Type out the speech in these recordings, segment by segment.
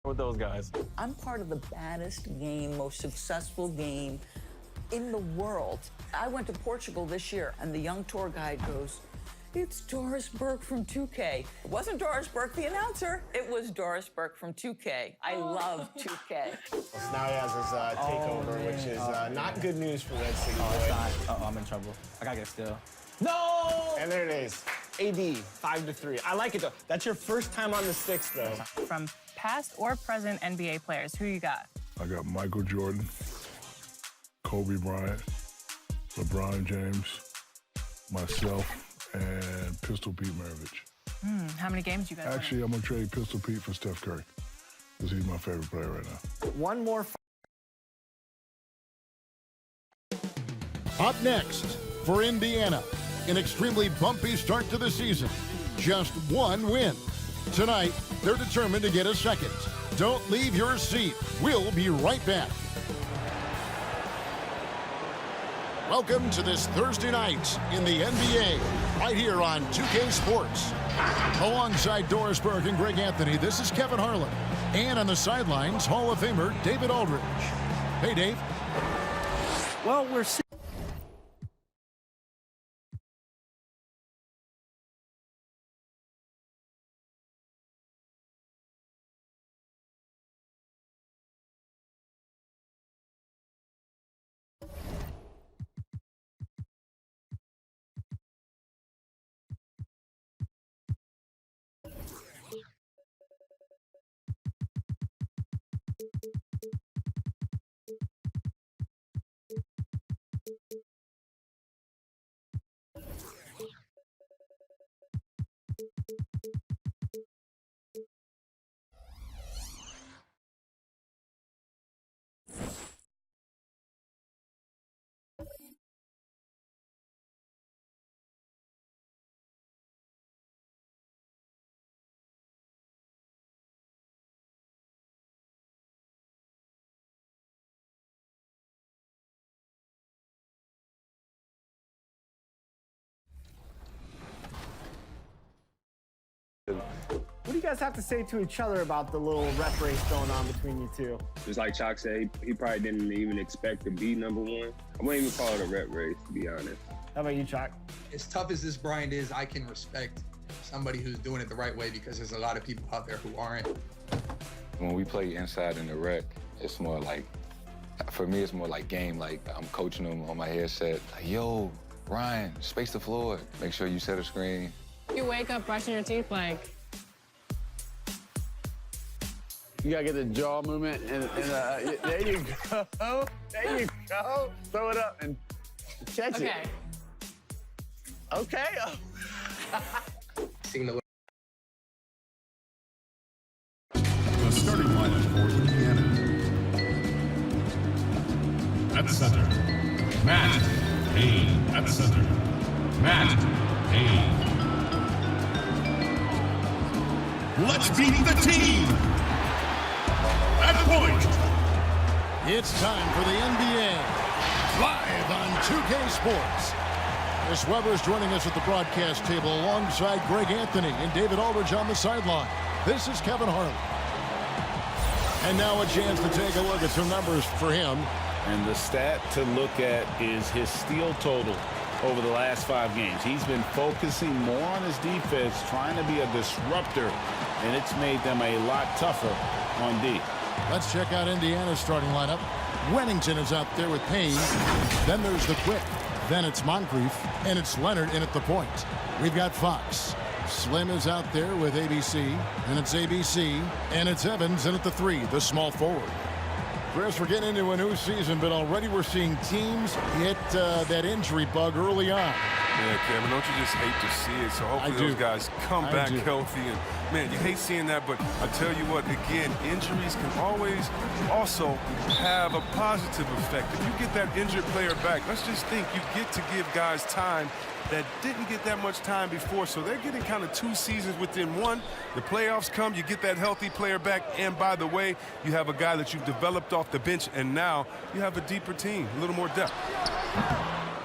with those guys. I'm part of the baddest game, most successful game in the world. I went to Portugal this year, and the young tour guide goes, "It's Doris Burke from 2K." It wasn't Doris Burke, the announcer. It was Doris Burke from 2K. I love 2K. So now he has his takeover, which is not good news for Red City Boy. It's not. Uh-oh, I'm in trouble. I gotta get a steal. No! And there it is. AD, 5-3. I like it, though. That's your first time on the sticks, though. From past or present NBA players, who you got? I got Michael Jordan, Kobe Bryant, LeBron James, myself, and Pistol Pete Maravich. How many games you guys Actually, I'm going to trade Pistol Pete for Steph Curry because he's my favorite player right now. One more. Up next, for Indiana, an extremely bumpy start to the season. Just one win. Tonight, they're determined to get a second. Don't leave your seat. We'll be right back. Welcome to this Thursday night in the NBA, right here on 2K Sports. Alongside Doris Burke and Greg Anthony, this is Kevin Harlan. And on the sidelines, Hall of Famer David Aldridge. Hey, Dave. Well, we're What do you guys have to say to each other about the little rep race going on between you two? Just like Chalk said, he probably didn't even expect to be number one. I wouldn't even call it a rep race, to be honest. How about you, Chalk? As tough as this grind is, I can respect somebody who's doing it the right way because there's a lot of people out there who aren't. When we play inside in the rec, it's more like, for me, it's more like game. Like I'm coaching them on my headset. Like, yo, Ryan, space the floor. Make sure you set a screen. You wake up brushing your teeth like... You gotta get the jaw movement, and there you go. There you go. Throw it up and catch it. Okay. Seeing the starting lineup for Indiana. At the center, Matt Payne. At the center, Matt Payne. Let's beat the team. At point. It's time for the NBA, live on 2K Sports. Chris Webber is joining us at the broadcast table alongside Greg Anthony and David Aldridge on the sideline. This is Kevin Harlan. And now a chance to take a look at some numbers for him. And the stat to look at is his steal total over the last 5 games. He's been focusing more on his defense, trying to be a disruptor, and it's made them a lot tougher on D. Let's check out Indiana's starting lineup. Wennington is out there with Payne. Then there's the Quick. Then it's Moncrief. And it's Leonard in at the point. We've got Fox. Slim is out there with ABC. And it's ABC. And it's Evans in at the 3, the small forward. Chris, we're getting into a new season, but already we're seeing teams hit that injury bug early on. Yeah, Kevin, don't you just hate to see it? So hopefully those guys come back healthy. And, man, you hate seeing that, but I tell you what, again, injuries can always also have a positive effect. If you get that injured player back, let's just think you get to give guys time that didn't get that much time before. So they're getting kind of 2 seasons within one. The playoffs come, you get that healthy player back. And by the way, you have a guy that you've developed off the bench, and now you have a deeper team, a little more depth.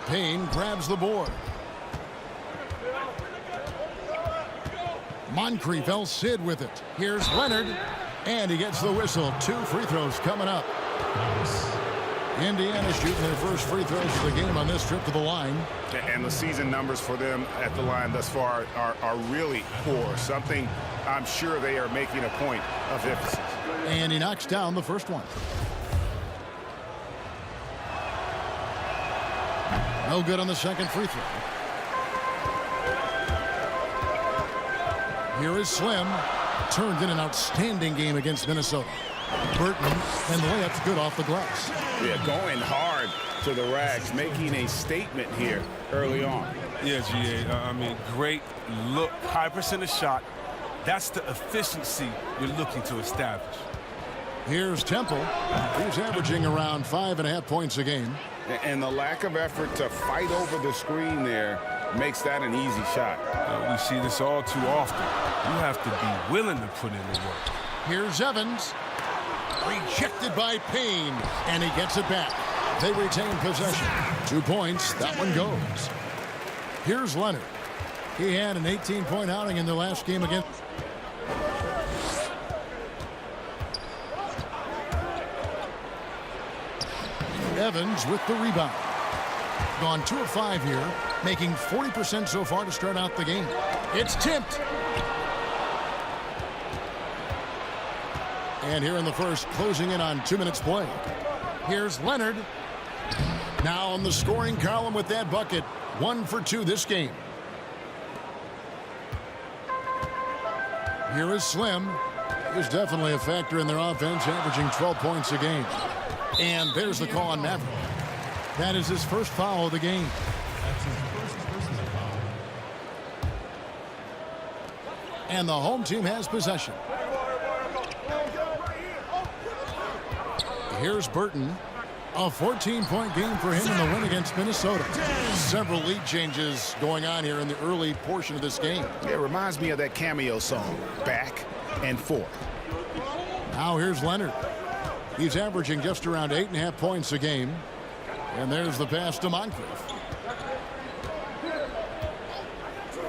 Payne grabs the board. Moncrief El Cid with it. Here's Leonard. And he gets the whistle. 2 free throws coming up. Indiana shooting their first free throws of the game on this trip to the line. And the season numbers for them at the line thus far are really poor. Something I'm sure they are making a point of emphasis. And he knocks down the first one. No good on the second free throw. Here is Slim. Turned in an outstanding game against Minnesota. Burton, and the layup's good off the glass. Yeah, going hard to the racks, making a statement here early on. Yeah, GA, I mean, great look, high percentage shot. That's the efficiency you're looking to establish. Here's Temple. He's averaging around 5.5 points a game. And the lack of effort to fight over the screen there makes that an easy shot. We see this all too often. You have to be willing to put in the work. Here's Evans. Rejected by Payne, and he gets it back. They retain possession. 2 points. That one goes. Here's Leonard. He had an 18-point outing in the last game against. Evans with the rebound. Gone 2 of 5 here, making 40% so far to start out the game. It's tipped. And here in the first, closing in on 2 minutes play. Here's Leonard. Now on the scoring column with that bucket. 1 for 2 this game. Here is Slim. He's definitely a factor in their offense, averaging 12 points a game. And there's the call on Maverick. That is his first foul of the game. And the home team has possession. Here's Burton. A 14-point game for him in the win against Minnesota. Several lead changes going on here in the early portion of this game. It reminds me of that cameo song, Back and Forth. Now here's Leonard. He's averaging just around 8.5 points a game. And there's the pass to Moncrief.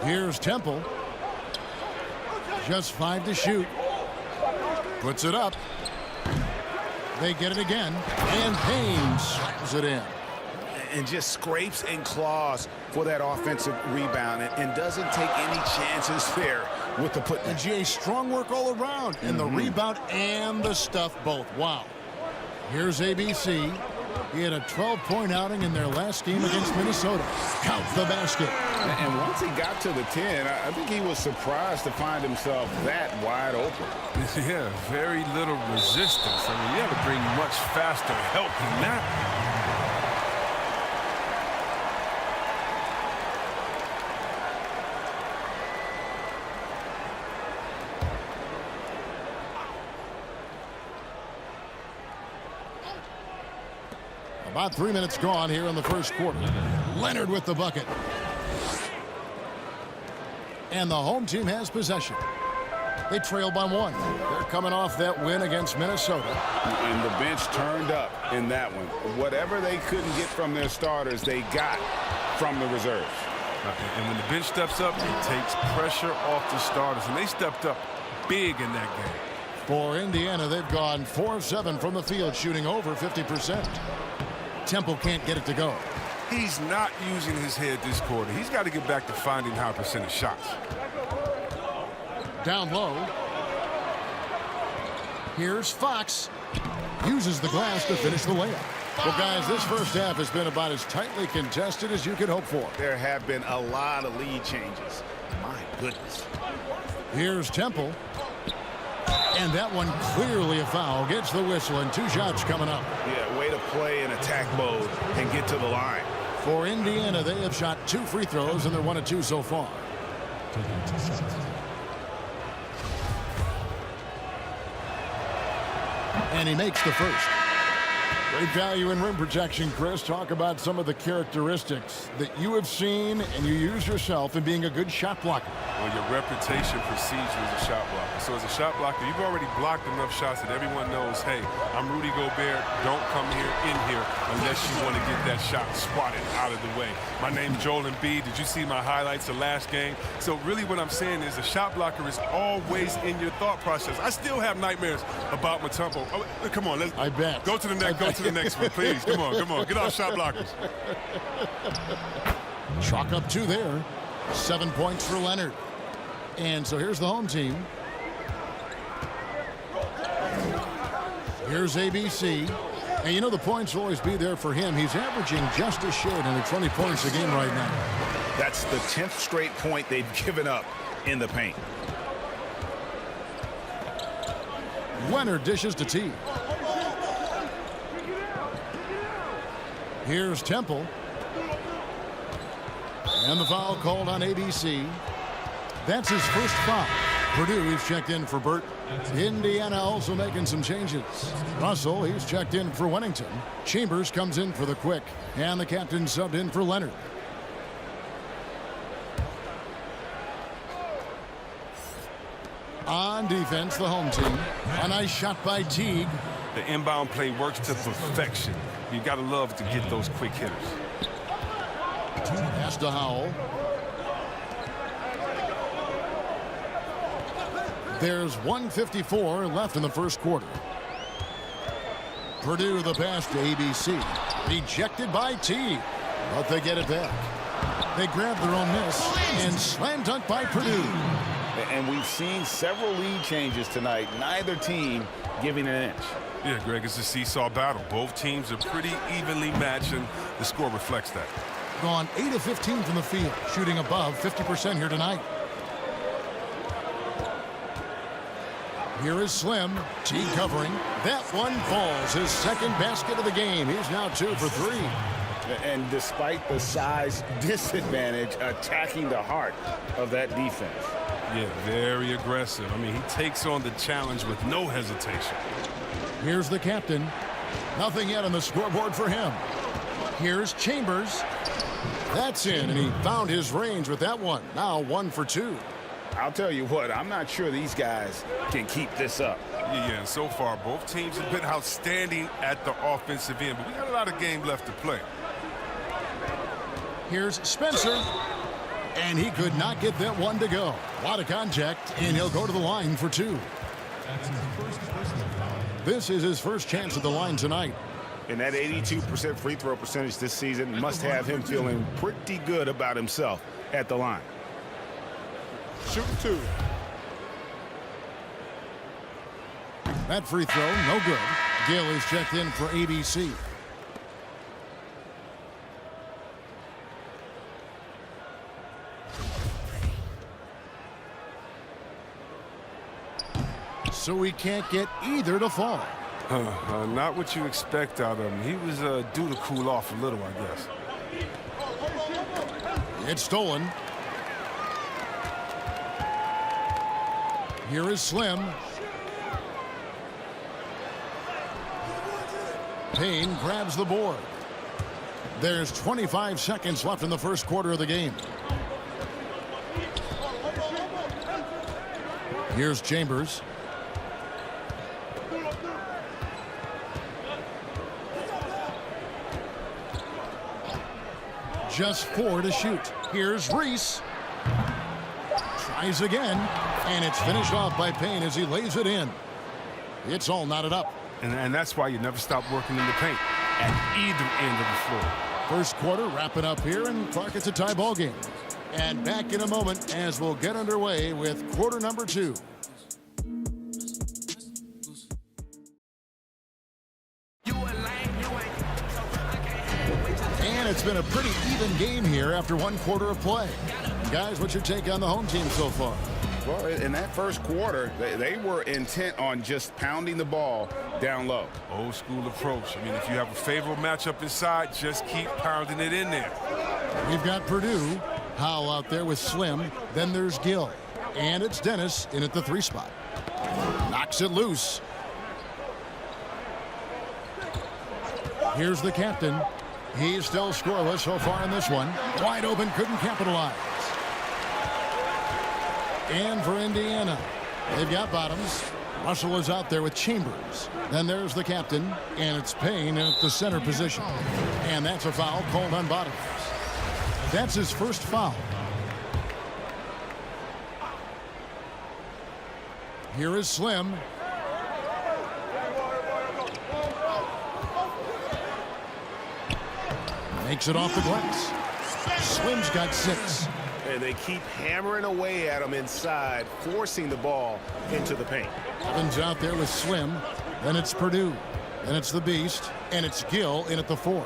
Here's Temple. Just 5 to shoot. Puts it up. They get it again. And Payne slams it in. And just scrapes and claws for that offensive rebound and doesn't take any chances there with the putback. And GA, strong work all around. And the rebound and the stuff both. Wow. Here's ABC. He had a 12-point outing in their last game against Minnesota. Counts the basket. And once he got to the 10, I think he was surprised to find himself that wide open. Yeah, very little resistance. I mean, you have to bring much faster help than that. About 3 minutes gone here in the first quarter. Leonard with the bucket. And the home team has possession. They trail by 1. They're coming off that win against Minnesota. And the bench turned up in that one. Whatever they couldn't get from their starters, they got from the reserves. And when the bench steps up, it takes pressure off the starters. And they stepped up big in that game. For Indiana, they've gone 4 of 7 from the field, shooting over 50%. Temple can't get it to go. He's not using his head this quarter. He's got to get back to finding high percentage shots. Down low. Here's Fox. Uses the glass to finish the layup. Well, guys, this first half has been about as tightly contested as you could hope for. There have been a lot of lead changes. My goodness. Here's Temple. And that one clearly a foul. Gets the whistle and 2 shots coming up. Yeah, way to play in attack mode and get to the line. For Indiana, they have shot 2 free throws, and they're 1 of 2 so far. And he makes the first. Great value in rim protection, Chris. Talk about some of the characteristics that you have seen and you use yourself in being a good shot blocker. Well, your reputation precedes you as a shot blocker. So as a shot blocker, you've already blocked enough shots that everyone knows, hey, I'm Rudy Gobert. Don't come in here unless you want to get that shot swatted out of the way. My name's Joel Embiid. Did you see my highlights of last game? So really what I'm saying is a shot blocker is always in your thought process. I still have nightmares about Mutombo. Oh, come on, let's go to the next. Go to the next one, please. Come on. Get off shot blockers. Chalk up 2 there. 7 points for Leonard. And so here's the home team. Here's ABC. And you know the points will always be there for him. He's averaging just a shade under 20 points a game right now. That's the 10th straight point they've given up in the paint. Leonard dishes to T. Here's Temple. And the foul called on ABC. That's his first foul. Purdue, he's checked in for Burt. Indiana also making some changes. Russell, he's checked in for Wennington. Chambers comes in for the Quick. And the captain subbed in for Leonard. On defense, the home team. A nice shot by Teague. The inbound play works to perfection. You got to love to get those quick hitters. Pass to Howell. There's 1:54 left in the first quarter. Purdue the pass to ABC. Rejected by Teague. But they get it back. They grab their own miss and slam dunk by Purdue. And we've seen several lead changes tonight. Neither team giving an inch. Yeah, Greg, it's a seesaw battle. Both teams are pretty evenly matched, and the score reflects that. Gone 8 of 15 from the field, shooting above 50% here tonight. Here is Slim. Teague covering. That one falls. His second basket of the game. He's now 2 for 3. And despite the size disadvantage, attacking the heart of that defense. Yeah, very aggressive. I mean, he takes on the challenge with no hesitation. Here's the captain. Nothing yet on the scoreboard for him. Here's Chambers. That's in, and he found his range with that one. Now 1 for 2. I'll tell you what, I'm not sure these guys can keep this up. Yeah, and so far, both teams have been outstanding at the offensive end, but we got a lot of game left to play. Here's Spencer. And he could not get that one to go. A lot of contact, and he'll go to the line for 2. This is his first chance at the line tonight. And that 82% free throw percentage this season must have him feeling pretty good about himself at the line. Shoot 2. That free throw, no good. Gill is checked in for ABC. So he can't get either to fall. Not what you expect out of him. He was due to cool off a little, I guess. It's stolen. Here is Slim. Payne grabs the board. There's 25 seconds left in the first quarter of the game. Here's Chambers. Just 4 to shoot. Here's Reese. Tries again, and it's finished off by Payne as he lays it in. It's all knotted up. And that's why you never stop working in the paint at either end of the floor. First quarter wrapping up here, and Clark, it's a tie ball game. And back in a moment as we'll get underway with quarter number 2. And it's been a pretty even game here after 1 quarter of play. Guys, what's your take on the home team so far? Well, in that first quarter, they were intent on just pounding the ball down low. Old school approach. I mean, if you have a favorable matchup inside, just keep pounding it in there. We've got Purdue. Howell out there with Slim. Then there's Gill. And it's Dennis in at the 3 spot. Knocks it loose. Here's the captain. He's still scoreless so far in this one. Wide open, couldn't capitalize. And for Indiana, they've got Bottoms. Russell is out there with Chambers. Then there's the captain, and it's Payne in at the center position. And that's a foul called on Bottoms. That's his first foul. Here is Slim. Makes it off the glass. Slim's got 6. And they keep hammering away at him inside, forcing the ball into the paint. Evans out there with Slim. Then it's Purdue. Then it's the Beast. And it's Gill in at the 4.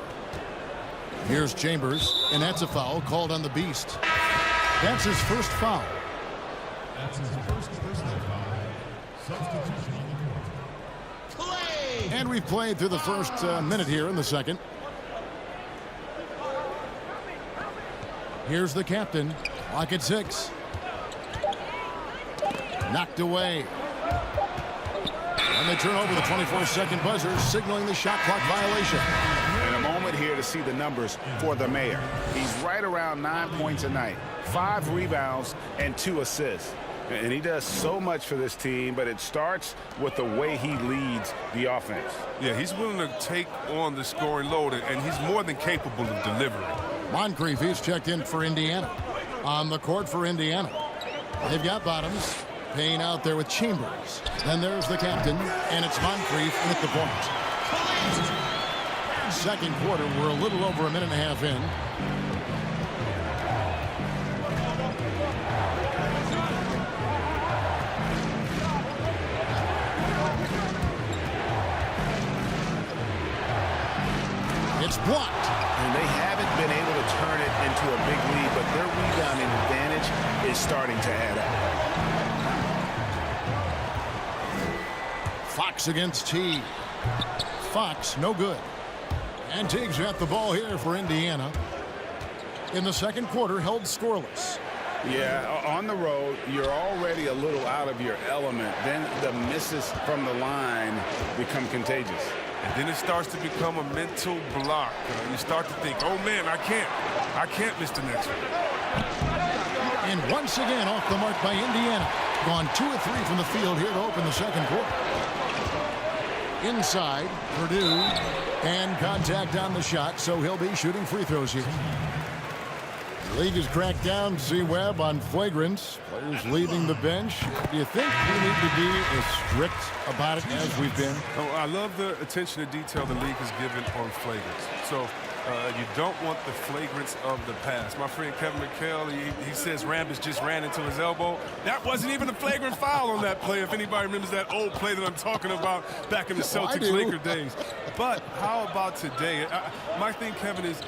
Here's Chambers. And that's a foul called on the Beast. That's his first foul. That's his first personal foul. Substitution. And we've played through the first minute here in the second. Here's the captain. Clock at 6. Knocked away. And they turn over the 24-second buzzer, signaling the shot clock violation. And a moment here to see the numbers for the mayor. He's right around 9 points a night, 5 rebounds, and 2 assists. And he does so much for this team, but it starts with the way he leads the offense. Yeah, he's willing to take on the scoring load, and he's more than capable of delivering. Moncrief is checked in for Indiana. On the court for Indiana. They've got Bottoms. Payne out there with Chambers. Then there's the captain, and it's Moncrief with the point. Second quarter, we're a little over a minute and a half in. It's blocked. And they haven't been able to turn it into a big lead, but their rebounding advantage is starting to add up. Fox against Teague. Fox, no good. And Teague's got the ball here for Indiana. In the second quarter, held scoreless. Yeah, on the road, you're already a little out of your element. Then the misses from the line become contagious. And then it starts to become a mental block. You start to think, oh man, I can't miss the next one. And once again off the mark by Indiana. Gone 2 of 3 from the field here to open the second quarter. Inside, Purdue, and contact on the shot, so he'll be shooting free throws here. The league has cracked down, C. Webb, on flagrants. Players leaving the bench. Do you think we need to be as strict about it as we've been? Oh, I love the attention to detail the league has given on flagrants. So you don't want the flagrants of the past. My friend Kevin McHale, he says Rambis just ran into his elbow. That wasn't even a flagrant foul on that play, if anybody remembers that old play that I'm talking about back in the Celtics-Laker days. But how about today? My thing, Kevin, is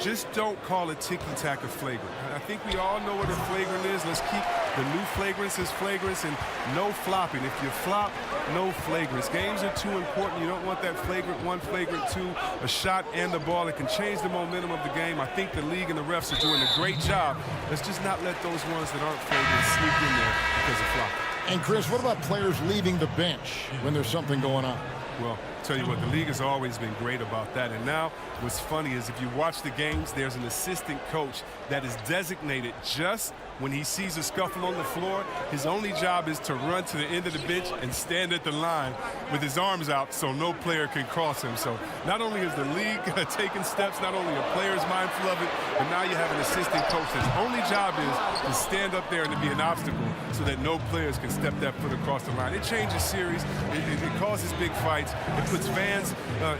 just don't call a ticky-tack a flagrant. I think we all know what a flagrant is. Let's keep the new flagrants as flagrants and no flopping. If you flop, no flagrants. Games are too important. You don't want that flagrant 1, flagrant 2, a shot and the ball. It can change the momentum of the game. I think the league and the refs are doing a great job. Let's just not let those ones that aren't flagrants sneak in there because of flopping. And, Chris, what about players leaving the bench when there's something going on? Well, tell you what, the league has always been great about that. And now what's funny is if you watch the games, there's an assistant coach that is designated just when he sees a scuffle on the floor. His only job is to run to the end of the bench and stand at the line with his arms out so no player can cross him. So not only is the league taking steps, not only are players mindful of it, but now you have an assistant coach whose only job is to stand up there and to be an obstacle so that no players can step that foot across the line. It changes series. It causes big fights. It puts fans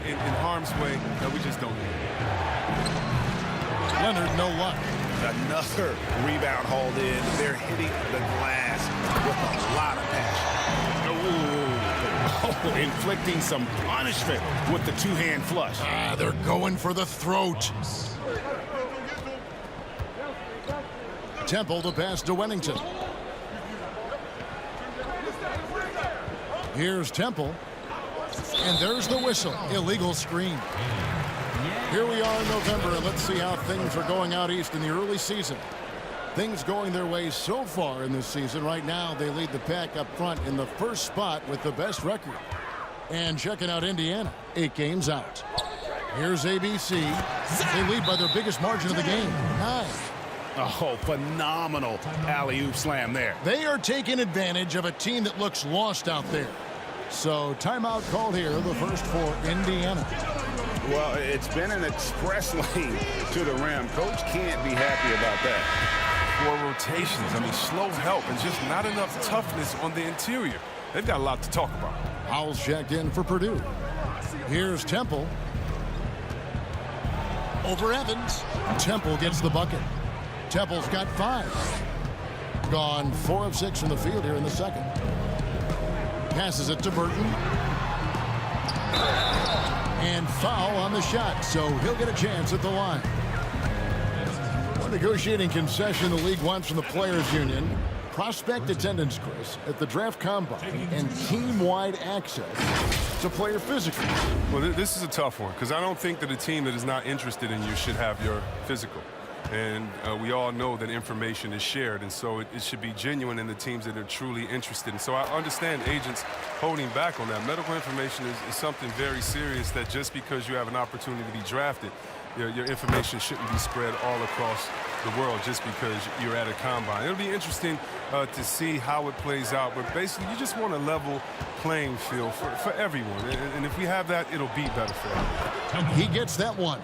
in harm's way that we just don't need. Leonard, no luck. Another rebound hauled in. They're hitting the glass with a lot of passion. Inflicting some punishment with the two-hand flush. They're going for the throat. Temple to pass to Wennington. Here's Temple. And there's the whistle. Illegal screen. Here we are in November, and let's see how things are going out east in the early season. Things going their way so far in this season. Right now, they lead the pack up front in the first spot with the best record. And checking out Indiana, 8 games out. Here's ABC. They lead by their biggest margin of the game, 9. Oh, phenomenal alley-oop slam there. They are taking advantage of a team that looks lost out there. So timeout called here, the first for Indiana. Well, it's been an express lane to the rim. Coach can't be happy about that. 4 rotations. I mean, slow help and just not enough toughness on the interior. They've got a lot to talk about. Howell's checked in for Purdue. Here's Temple. Over Evans. Temple gets the bucket. Temple's got 5. Gone 4 of 6 from the field here in the second. Passes it to Burton. And foul on the shot, so he'll get a chance at the line. One negotiating concession the league wants from the Players Union. Prospect attendance, Chris, at the draft combine and team-wide access to player physical. Well, this is a tough one because I don't think that a team that is not interested in you should have your physical. And we all know that information is shared, and so it should be genuine in the teams that are truly interested. And so I understand agents holding back on that. Medical information is something very serious that just because you have an opportunity to be drafted, your information shouldn't be spread all across the world just because you're at a combine. It'll be interesting to see how it plays out, but basically you just want a level playing field for everyone. And if we have that, it'll be better for everyone. He gets that one.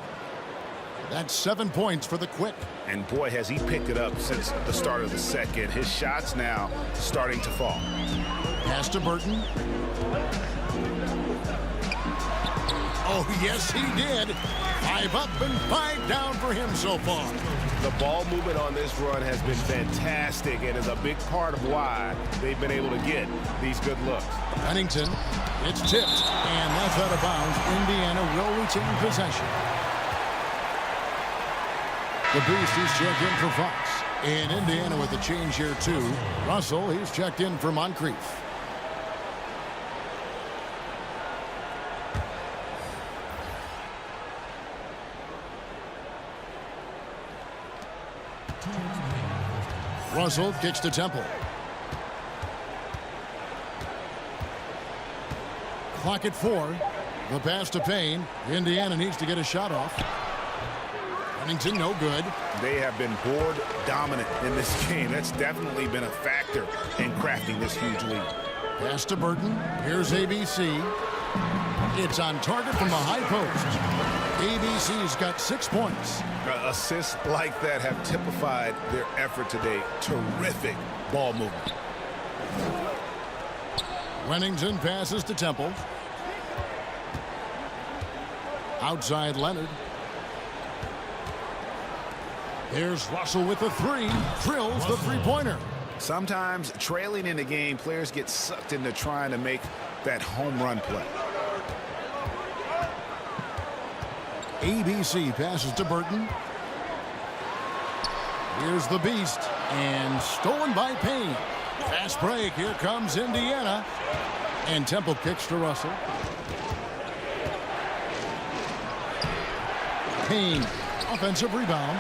That's 7 points for the Quick. And boy, has he picked it up since the start of the second. His shots now starting to fall. Pass to Burton. Oh, yes, he did. 5 up and 5 down for him so far. The ball movement on this run has been fantastic and is a big part of why they've been able to get these good looks. Pennington, it's tipped, and that's out of bounds. Indiana will retain possession. The Beast, he's checked in for Fox. And Indiana with the change here, too. Russell, he's checked in for Moncrief. Russell kicks to Temple. Clock at 4. The pass to Payne. Indiana needs to get a shot off. Pennington, no good. They have been board dominant in this game. That's definitely been a factor in crafting this huge lead. Pass to Burton. Here's ABC. It's on target from the high post. ABC's got 6 points. Assists like that have typified their effort today. Terrific ball movement. Wennington passes to Temple. Outside Leonard. Here's Russell with the 3. Drills the three-pointer. Sometimes trailing in the game, players get sucked into trying to make that home run play. ABC passes to Burton. Here's the Beast. And stolen by Payne. Fast break. Here comes Indiana. And Temple kicks to Russell. Payne. Offensive rebound.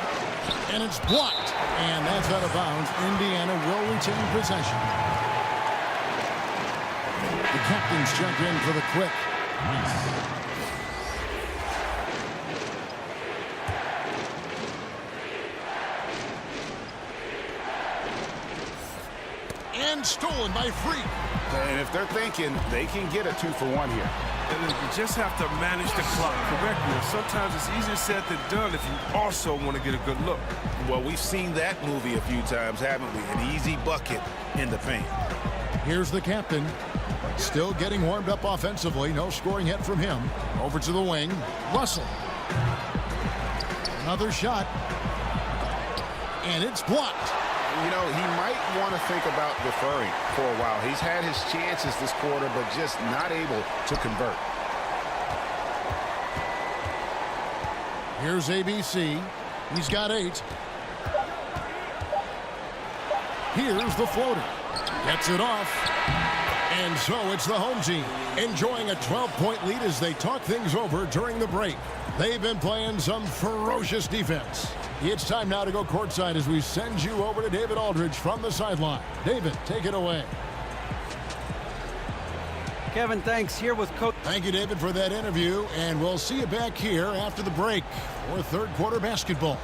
And it's blocked. And that's out of bounds. Indiana will retain possession. The captains check in for the Quick. And stolen by Freak. And if they're thinking, they can get a 2-for-1 here. And you just have to manage the clock correctly. Sometimes it's easier said than done if you also want to get a good look. Well, we've seen that movie a few times, haven't we? An easy bucket in the paint. Here's the captain. Still getting warmed up offensively. No scoring hit from him. Over to the wing. Russell. Another shot. And it's blocked. You know, he might want to think about deferring for a while. He's had his chances this quarter, but just not able to convert. Here's ABC. He's got 8. Here's the floater. Gets it off. And so it's the home team enjoying a 12-point lead as they talk things over during the break. They've been playing some ferocious defense. It's time now to go courtside as we send you over to David Aldridge from the sideline. David, take it away. Kevin, thanks. Here with Coach. Thank you, David, for that interview, and we'll see you back here after the break for third quarter basketball.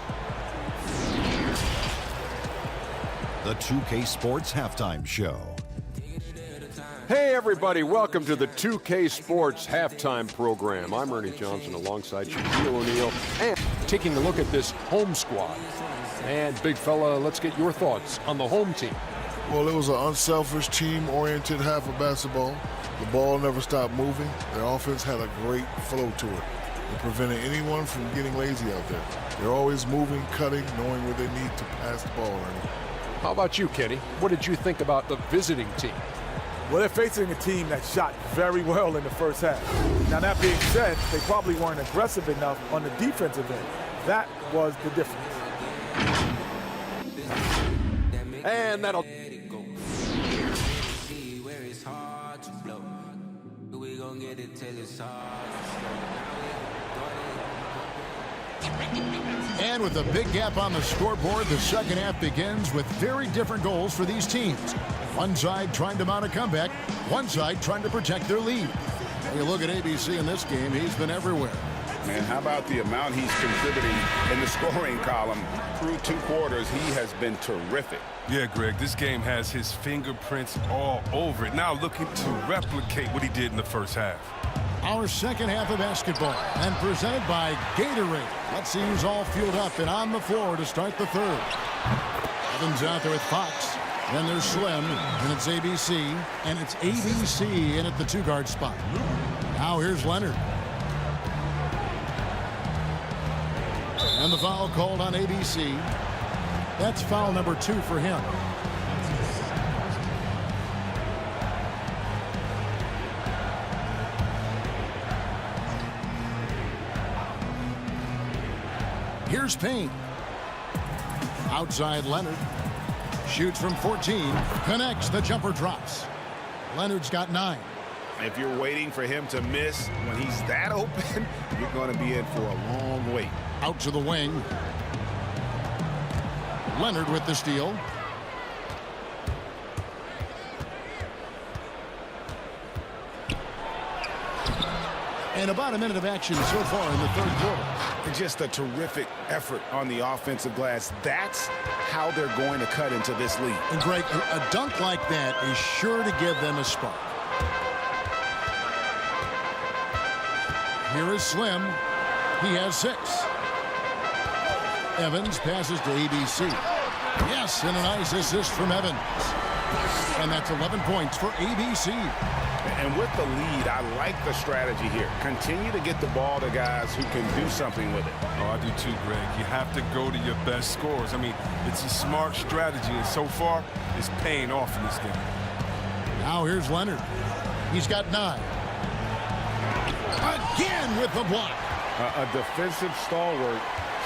The 2K Sports Halftime Show. Hey, everybody. Welcome to the 2K Sports Halftime Program. I'm Ernie Johnson alongside Shaquille O'Neal and taking a look at this home squad. And, big fella, let's get your thoughts on the home team. Well, it was an unselfish, team-oriented half of basketball. The ball never stopped moving. Their offense had a great flow to it. It prevented anyone from getting lazy out there. They're always moving, cutting, knowing where they need to pass the ball. Ernie. How about you, Kenny? What did you think about the visiting team? Well, they're facing a team that shot very well in the first half. Now, that being said, they probably weren't aggressive enough on the defensive end. That was the difference. And that'll... And with a big gap on the scoreboard, the second half begins with very different goals for these teams. One side trying to mount a comeback, one side trying to protect their lead. When you look at ABC in this game, he's been everywhere. Man, how about the amount he's contributing in the scoring column? Through 2 quarters, he has been terrific. Yeah, Greg, this game has his fingerprints all over it. Now looking to replicate what he did in the first half. Our second half of basketball, and presented by Gatorade. Let's see who's all fueled up and on the floor to start the third. Evans out there with Fox. Then there's Slim, and it's ABC, and it's ABC in at the 2-guard spot. Now here's Leonard. And the foul called on ABC. That's foul number 2 for him. Here's Payne. Outside Leonard. Shoots from 14. Connects. The jumper drops. Leonard's got 9. If you're waiting for him to miss when he's that open, you're going to be in for a long wait. Out to the wing. Leonard with the steal. And about a minute of action so far in the third quarter. Just a terrific effort on the offensive glass. That's how they're going to cut into this lead. And Greg, a dunk like that is sure to give them a spark. Here is Slim. He has 6. Evans passes to ABC. Yes, and a nice assist from Evans. And that's 11 points for ABC. And with the lead, I like the strategy here. Continue to get the ball to guys who can do something with it. Oh, I do too, Greg. You have to go to your best scorers. I mean, it's a smart strategy, and so far, it's paying off in this game. Now here's Leonard. He's got 9. Again with the block. A defensive stalwart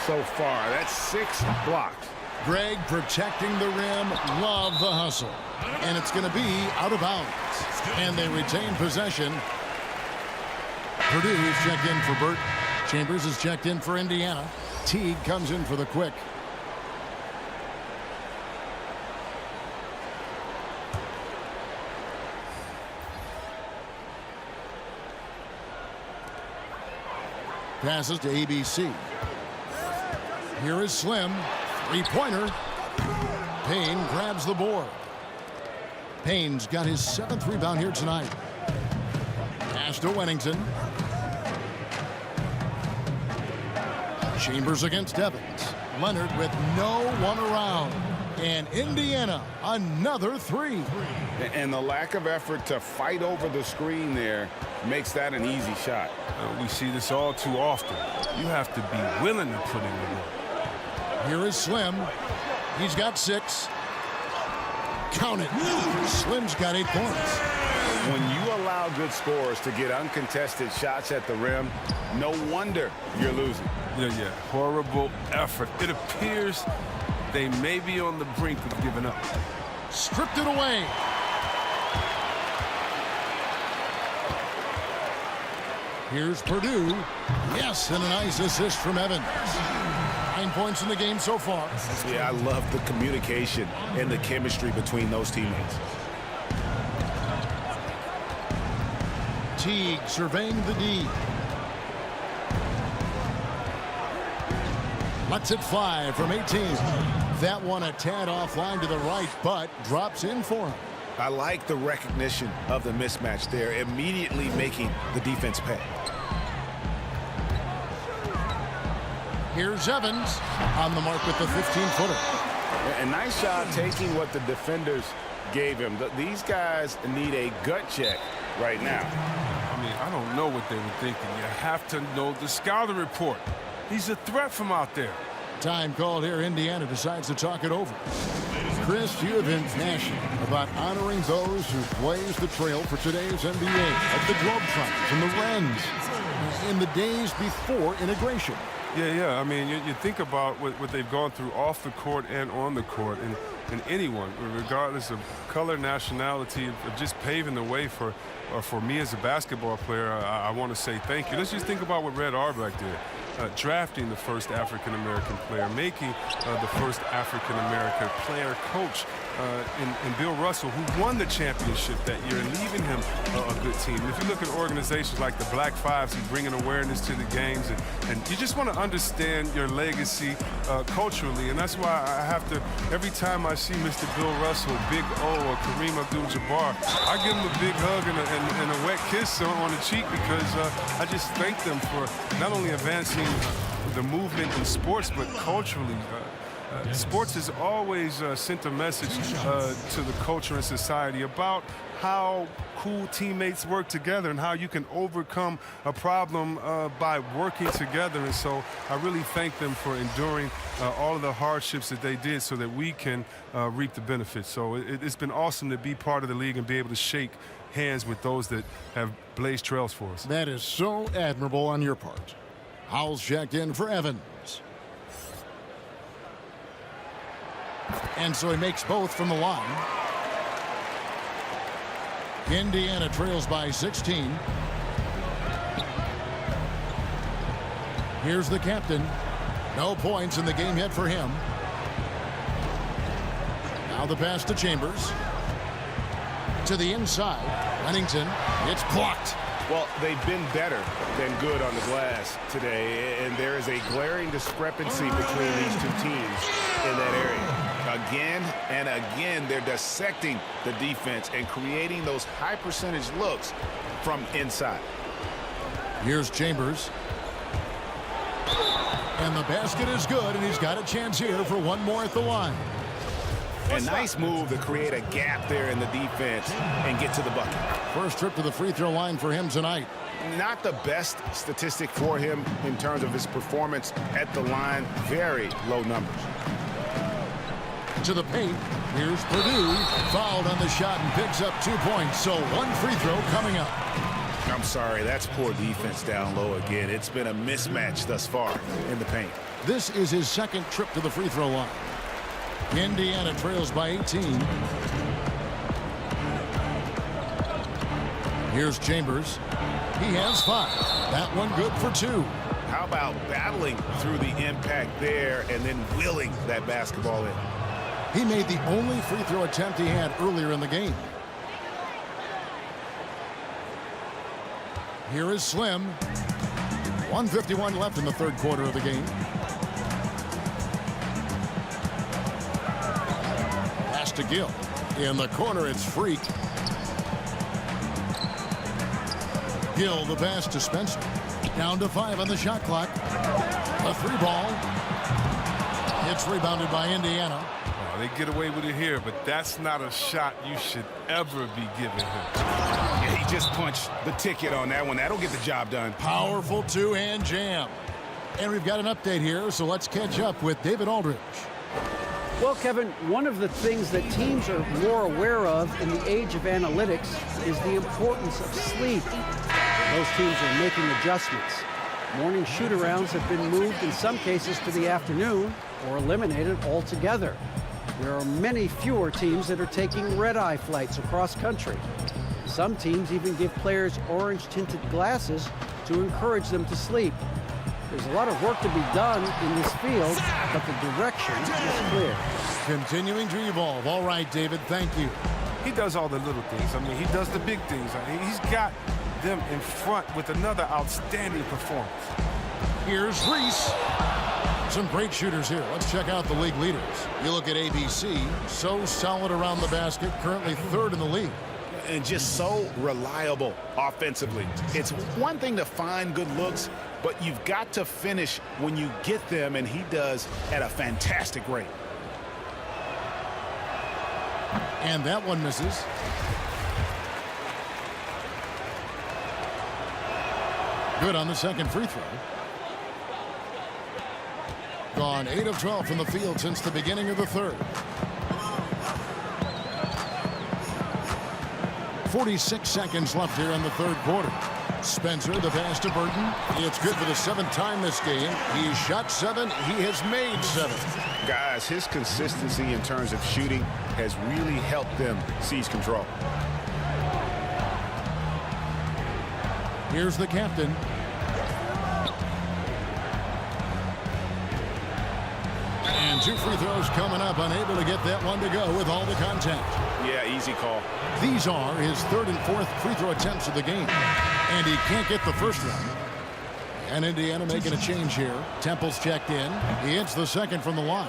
so far. That's 6 blocks. Greg protecting the rim. Love the hustle. And it's going to be out of bounds. And they retain possession. Purdue is checked in for Burt. Chambers is checked in for Indiana. Teague comes in for the Quick. Passes to ABC. Here is Slim. 3-pointer. Payne grabs the board. Payne's got his 7th rebound here tonight. Pass to Wennington. Chambers against Evans. Leonard with no one around. And Indiana, another 3. And the lack of effort to fight over the screen there makes that an easy shot. We see this all too often. You have to be willing to put in the work. Here is Slim. He's got 6. Count it. Slim's got 8 points. When you allow good scorers to get uncontested shots at the rim, no wonder you're losing. Yeah. Horrible effort. It appears they may be on the brink of giving up. Stripped it away. Here's Purdue. Yes, and a nice assist from Evans. 9 points in the game so far. Yeah, I love the communication and the chemistry between those teammates. Teague surveying the D. Lets it fly from 18. That one a tad offline to the right, but drops in for him. I like the recognition of the mismatch there, immediately making the defense pay. Here's Evans on the mark with the 15-footer. A nice job taking what the defenders gave him. These guys need a gut check right now. I mean, I don't know what they were thinking. You have to know the scouting report. He's a threat from out there. Time called here. Indiana decides to talk it over. Chris, you have been passionate about honoring those who blaze the trail for today's NBA, like the Globetrotters and the Wrens, in the days before integration. Yeah. I mean, you think about what they've gone through off the court and on the court, and anyone, regardless of color, nationality, of just paving the way for me as a basketball player, I want to say thank you. Let's just think about what Red Auerbach did. Drafting the first African-American player, making the first African-American player coach in Bill Russell, who won the championship that year, and leaving him a good team. And if you look at organizations like the Black Fives, who bringing awareness to the games, and you just want to understand your legacy culturally, and that's why I have to, every time I see Mr. Bill Russell, Big O, or Kareem Abdul-Jabbar, I give them a big hug and a wet kiss on the cheek, because I just thank them for not only advancing the movement in sports, but culturally. Sports has always sent a message to the culture and society about how cool teammates work together and how you can overcome a problem by working together. And so I really thank them for enduring all of the hardships that they did so that we can reap the benefits. So it's been awesome to be part of the league and be able to shake hands with those that have blazed trails for us. That is so admirable on your part. Howell's checked in for Evans. And so he makes both from the line. Indiana trails by 16. Here's the captain. No points in the game yet for him. Now the pass to Chambers. To the inside. Pennington. It's blocked. Well, they've been better than good on the glass today, and there is a glaring discrepancy between these two teams in that area. Again and again, they're dissecting the defense and creating those high-percentage looks from inside. Here's Chambers. And the basket is good, and he's got a chance here for one more at the line. A nice move to create a gap there in the defense and get to the bucket. First trip to the free throw line for him tonight. Not the best statistic for him in terms of his performance at the line. Very low numbers. To the paint. Here's Purdue. Fouled on the shot and picks up 2 points. So one free throw coming up. I'm sorry, that's poor defense down low again. It's been a mismatch thus far in the paint. This is his second trip to the free throw line. Indiana trails by 18. Here's Chambers. He has 5. That one good for 2. How about battling through the impact there and then willing that basketball in? He made the only free throw attempt he had earlier in the game. Here is Slim. 1:51 left in the third quarter of the game. Pass to Gill. In the corner, it's Freak. Gill, the pass to Spencer. Down to 5 on the shot clock. A 3 ball. It's rebounded by Indiana. They get away with it here, but that's not a shot you should ever be giving him. Yeah, he just punched the ticket on that one. That'll get the job done. Powerful two-hand jam. And we've got an update here, so let's catch up with David Aldridge. Well, Kevin, one of the things that teams are more aware of in the age of analytics is the importance of sleep. Those teams are making adjustments. Morning shoot-arounds have been moved in some cases to the afternoon or eliminated altogether. There are many fewer teams that are taking red-eye flights across country. Some teams even give players orange-tinted glasses to encourage them to sleep. There's a lot of work to be done in this field, but the direction is clear. Continuing to evolve. All right, David, thank you. He does all the little things. I mean, he does the big things. I mean, he's got them in front with another outstanding performance. Here's Reese. Some great shooters here. Let's check out the league leaders. You look at ABC, so solid around the basket, currently third in the league. And just so reliable offensively. It's one thing to find good looks, but you've got to finish when you get them, and he does at a fantastic rate. And that one misses. Good on the second free throw. Gone 8 of 12 from the field since the beginning of the third. 46 seconds left here in the third quarter. Spencer, the pass to Burton. It's good for the 7th time this game. He's shot 7. He has made 7. Guys, his consistency in terms of shooting has really helped them seize control. Here's the captain. And 2 free throws coming up, unable to get that one to go with all the contact. Yeah, easy call. These are his 3rd and 4th free throw attempts of the game. And he can't get the first one. And Indiana making a change here. Temple's checked in. He hits the second from the line.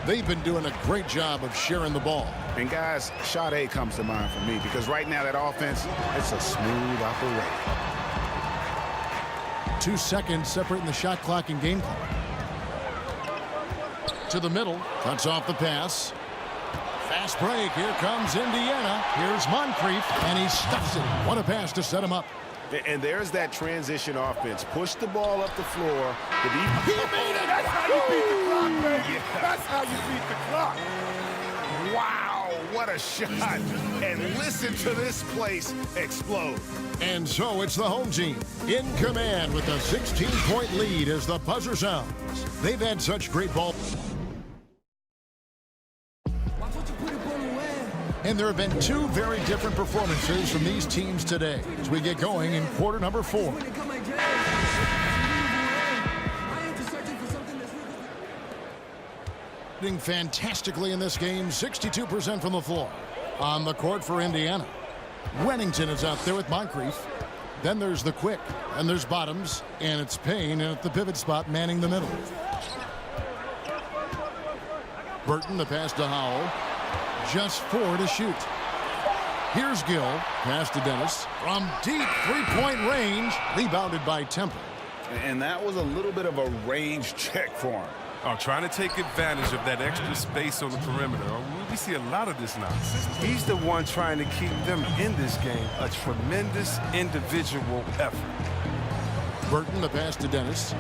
They've been doing a great job of sharing the ball. And guys, shot A comes to mind for me because right now that offense, it's a smooth operation. 2 seconds separating the shot clock and game clock. To the middle, cuts off the pass. Fast break, here comes Indiana. Here's Moncrief, and he stuffs it. What a pass to set him up. And there's that transition offense. Push the ball up the floor. He made it! That's how you beat the clock, baby! That's how you beat the clock! Wow, what a shot. And listen to this place explode. And so it's the home team in command with a 16-point lead as the buzzer sounds. They've had such great ball. And there have been 2 very different performances from these teams today as we get going in quarter number 4. Fantastically in this game, 62% from the floor. On the court for Indiana, Wennington is out there with Moncrief. Then there's the Quick, and there's Bottoms, and it's Payne at the pivot spot manning the middle. Burton, the pass to Howell. Just 4 to shoot. Here's Gill. Pass to Dennis. From deep three-point range. Rebounded by Temple. And that was a little bit of a range check for him. Oh, trying to take advantage of that extra space on the perimeter. We see a lot of this now. He's the one trying to keep them in this game. A tremendous individual effort. Burton, the pass to Dennis.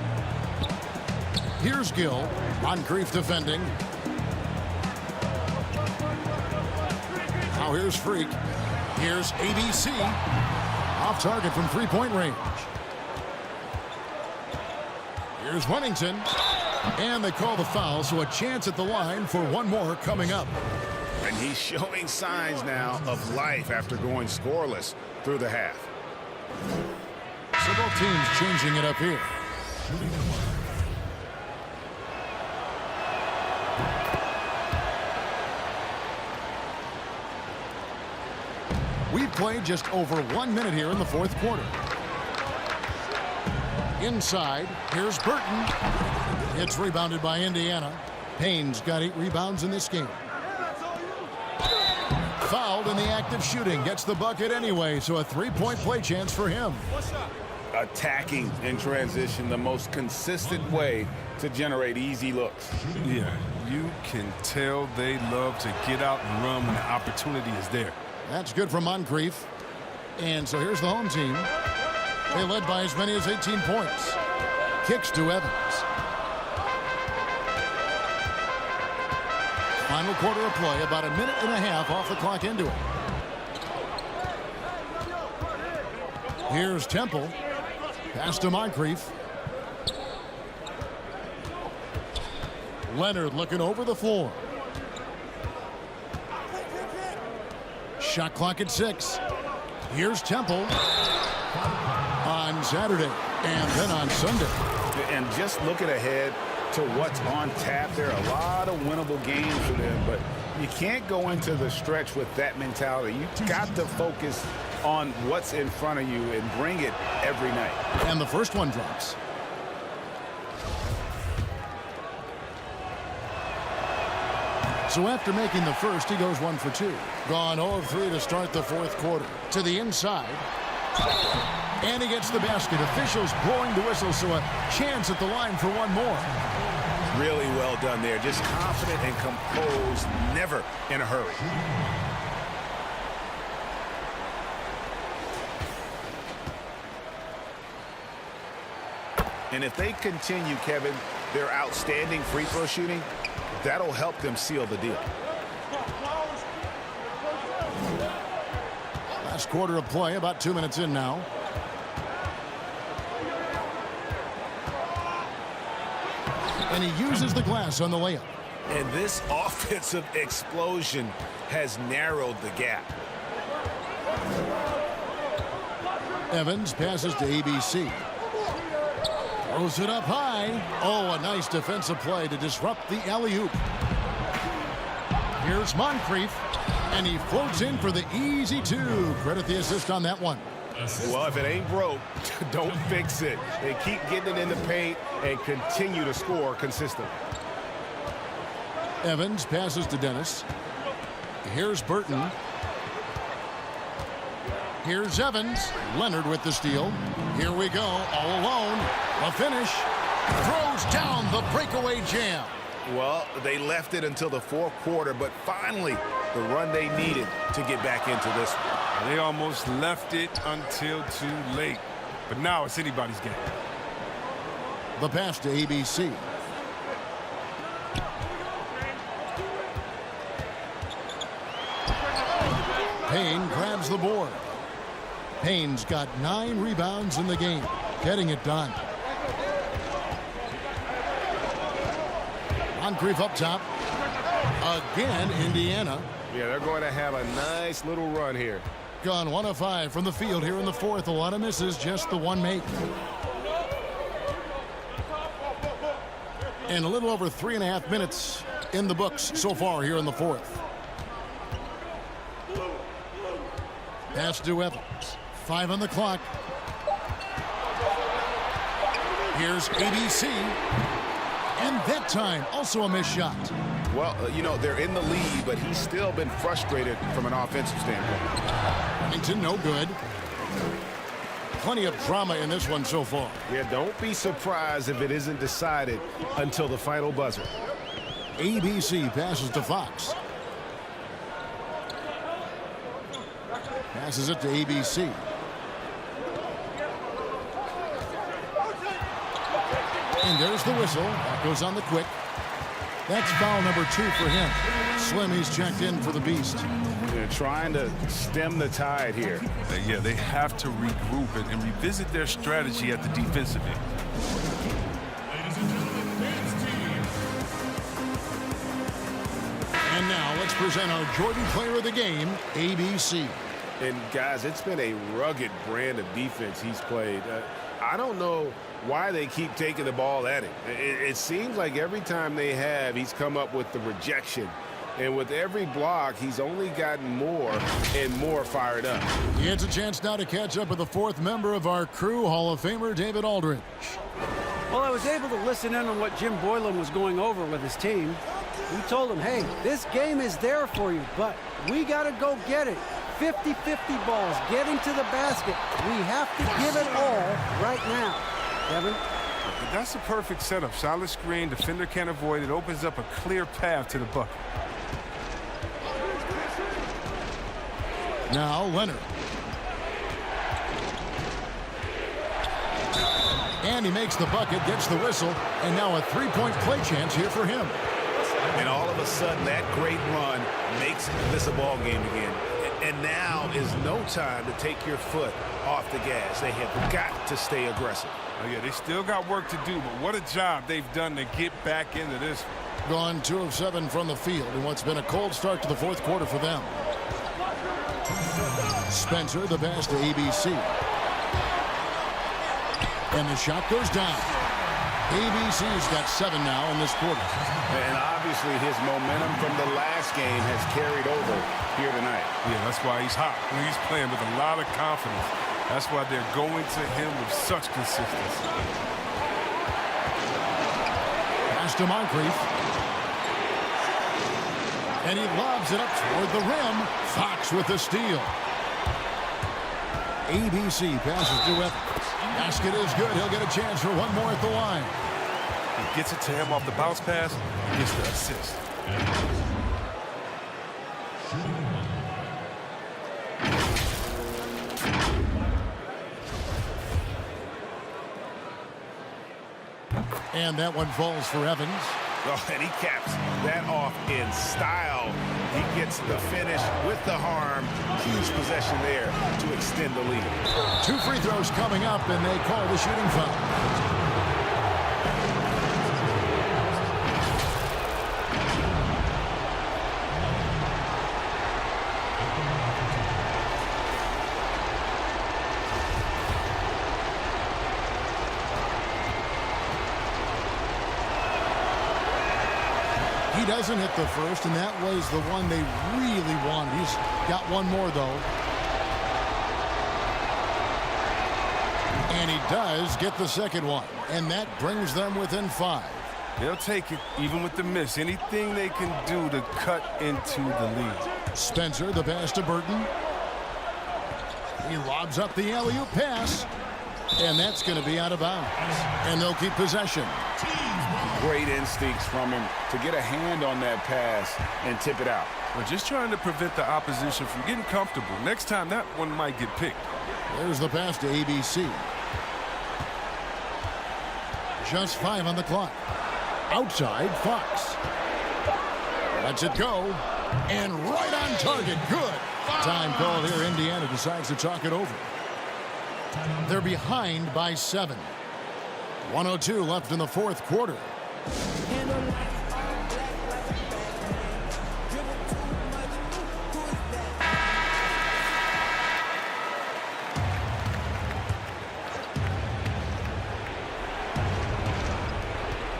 Here's Gill. Moncrief defending. Now here's Freak. Here's ABC. Off target from three-point range. Here's Wennington. And they call the foul, so a chance at the line for one more coming up. And he's showing signs now of life after going scoreless through the half. So both teams changing it up here. We've played just over 1 minute here in the fourth quarter. Inside, here's Burton. It's rebounded by Indiana. Payne's got 8 rebounds in this game. Fouled in the act of shooting. Gets the bucket anyway, so a 3-point play chance for him. Attacking in transition, the most consistent way to generate easy looks. Yeah, you can tell they love to get out and run when the opportunity is there. That's good from Moncrief. And so here's the home team. They led by as many as 18 points. Kicks to Evans. Final quarter of play, about a minute and a half off the clock into it. Here's Temple. Pass to Moncrief. Leonard looking over the floor. Shot clock at 6. Here's Temple on Saturday and then on Sunday. And just looking ahead to what's on tap, there are a lot of winnable games for them, but You can't go into the stretch with that mentality. You got to focus on what's in front of you and bring it every night. And the first one drops. So after making the first, he goes 1 for 2. Gone 0 of 3 to start the fourth quarter. To the inside. And he gets the basket. Officials blowing the whistle, so a chance at the line for one more. Really well done there. Just confident and composed, never in a hurry. And if they continue, Kevin, their outstanding free throw shooting, that'll help them seal the deal. Last quarter of play, about 2 minutes in now. And he uses the glass on the layup. And this offensive explosion has narrowed the gap. Evans passes to ABC. Throws it up high. Oh, a nice defensive play to disrupt the alley-oop. Here's Moncrief, and he floats in for the easy 2. Credit the assist on that one. Well, if it ain't broke, don't fix it. They keep getting it in the paint and continue to score consistently. Evans passes to Dennis. Here's Burton. Here's Evans. Leonard with the steal. Here we go, all alone. A finish. Throws down the breakaway jam. Well, they left it until the fourth quarter, but finally the run they needed to get back into this one. They almost left it until too late. But now it's anybody's game. The pass to ABC. Payne grabs the board. Payne's got 9 rebounds in the game, getting it done. Moncrief up top. Again, Indiana. Yeah, they're going to have a nice little run here. Gone 1 of 5 from the field here in the fourth. A lot of misses, just the one make. And a little over 3.5 minutes in the books so far here in the fourth. Pass to Evans. 5 on the clock. Here's ABC. And that time, also a missed shot. Well, you know, they're in the lead, but he's still been frustrated from an offensive standpoint. Remington, no good. Plenty of drama in this one so far. Yeah, don't be surprised if it isn't decided until the final buzzer. ABC passes to Fox. Passes it to ABC. And there's the whistle. That goes on the quick. That's foul number 2 for him. Slim, he's checked in for the Beast. They're trying to stem the tide here. Yeah, they have to regroup it and revisit their strategy at the defensive end. And now let's present our Jordan Player of the Game, ABC. And guys, it's been a rugged brand of defense he's played. I don't know why they keep taking the ball at him. It seems like every time they have, he's come up with the rejection. And with every block, he's only gotten more and more fired up. He gets a chance now to catch up with the fourth member of our crew, Hall of Famer David Aldridge. Well, I was able to listen in on what Jim Boylan was going over with his team. He told them, hey, this game is there for you, but we got to go get it. 50-50 balls, getting to the basket. We have to give it all right now. Kevin? That's a perfect setup. Solid screen, defender can't avoid it. Opens up a clear path to the bucket. Now Leonard. And he makes the bucket, gets the whistle, and now a three-point play chance here for him. And all of a sudden, that great run makes this a ball game again. And now is no time to take your foot off the gas. They have got to stay aggressive. Oh, yeah, they still got work to do, but what a job they've done to get back into this one. Gone 2 of 7 from the field in what's been a cold start to the fourth quarter for them. Spencer, the pass to ABC. And the shot goes down. ABC's got 7 now in this quarter. And obviously his momentum from the last game has carried over here tonight. Yeah, that's why he's hot. He's playing with a lot of confidence. That's why they're going to him with such consistency. Pass to Moncrief. And he lobs it up toward the rim. Fox with the steal. ABC passes to Evans. Basket is good. He'll get a chance for one more at the line. He gets it to him off the bounce pass. He gets the assist. And that one falls for Evans. Oh, and he caps that off in style. He gets the finish with the harm. Huge possession there to extend the lead. 2 free throws coming up, and they call the shooting foul. He doesn't hit the first, and that was the one they really wanted. He's got one more, though. And he does get the second one, and that brings them within 5. They'll take it, even with the miss. Anything they can do to cut into the lead. Spencer, the pass to Burton. He lobs up the alley-oop pass, and that's going to be out of bounds. And they'll keep possession. Great instincts from him to get a hand on that pass and tip it out. We're just trying to prevent the opposition from getting comfortable. Next time, that one might get picked. There's the pass to ABC. Just 5 on the clock. Outside, Fox. Lets it go. And right on target. Good. Time called here. Indiana decides to talk it over. They're behind by 7. 1:02 left in the fourth quarter.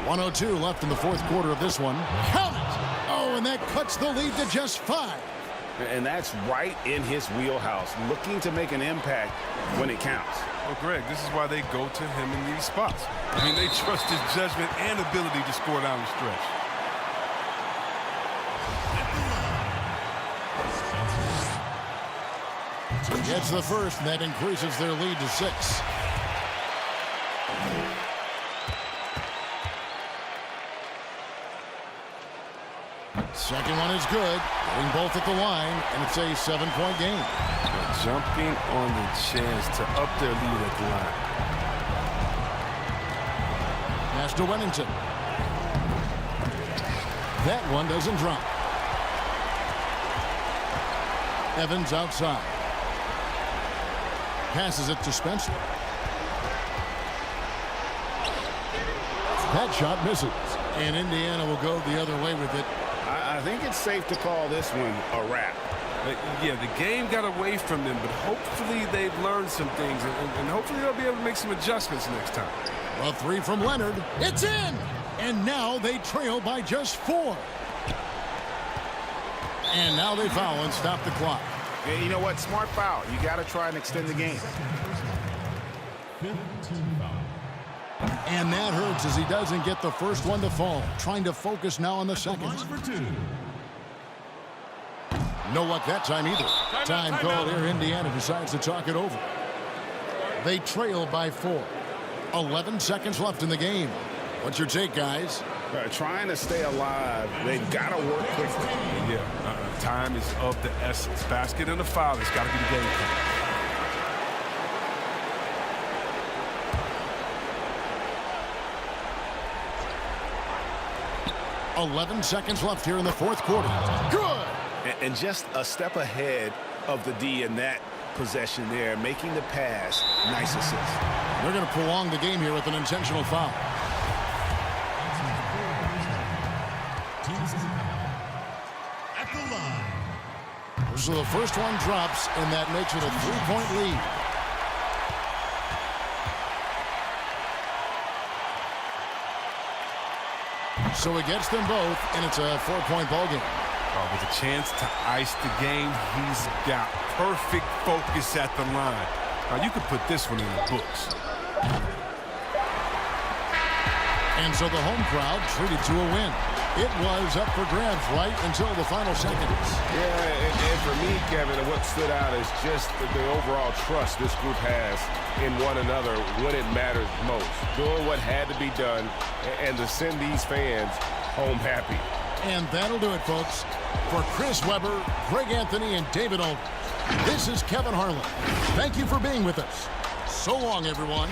.102 left in the fourth quarter of this one. Count it! Oh, and that cuts the lead to just 5. And that's right in his wheelhouse, looking to make an impact when it counts. Well, Greg, this is why they go to him in these spots. I mean, they trust his judgment and ability to score down the stretch. Gets the first, and that increases their lead to 6. Second one is good. Getting both at the line, and it's a 7-point game. They're jumping on the chance to up their lead at the line. Pass to Wennington. That one doesn't drop. Evans outside. Passes it to Spencer. That shot misses, and Indiana will go the other way with it. I think it's safe to call this one a wrap. Yeah, the game got away from them, but hopefully they've learned some things, and hopefully they'll be able to make some adjustments next time. A 3 from Leonard. It's in! And now they trail by just 4. And now they foul and stop the clock. Yeah, you know what? Smart foul. You got to try and extend the game. And that hurts as he doesn't get the first one to fall. Trying to focus now on the second. No luck that time either. Time called here. Indiana decides to talk it over. They trail by 4. 11 seconds left in the game. What's your take, guys? Trying to stay alive. They've got to work quickly. Yeah, time is of the essence. Basket and the foul has got to be the game plan. 11 seconds left here in the fourth quarter. Good! And just a step ahead of the D in that possession there, making the pass. Nice assist. They're going to prolong the game here with an intentional foul. At the line. So the first one drops, and that makes it a 3-point lead. So it gets them both, and it's a 4-point ball game. Oh, with a chance to ice the game, he's got perfect focus at the line. Now, you could put this one in the books. And so the home crowd treated to a win. It was up for grabs right until the final seconds. Yeah, and for me, Kevin, what stood out is just the overall trust this group has in one another when it matters most. Doing what had to be done and to send these fans home happy. And that'll do it, folks. For Chris Webber, Greg Anthony, and David Olney, this is Kevin Harlan. Thank you for being with us. So long, everyone.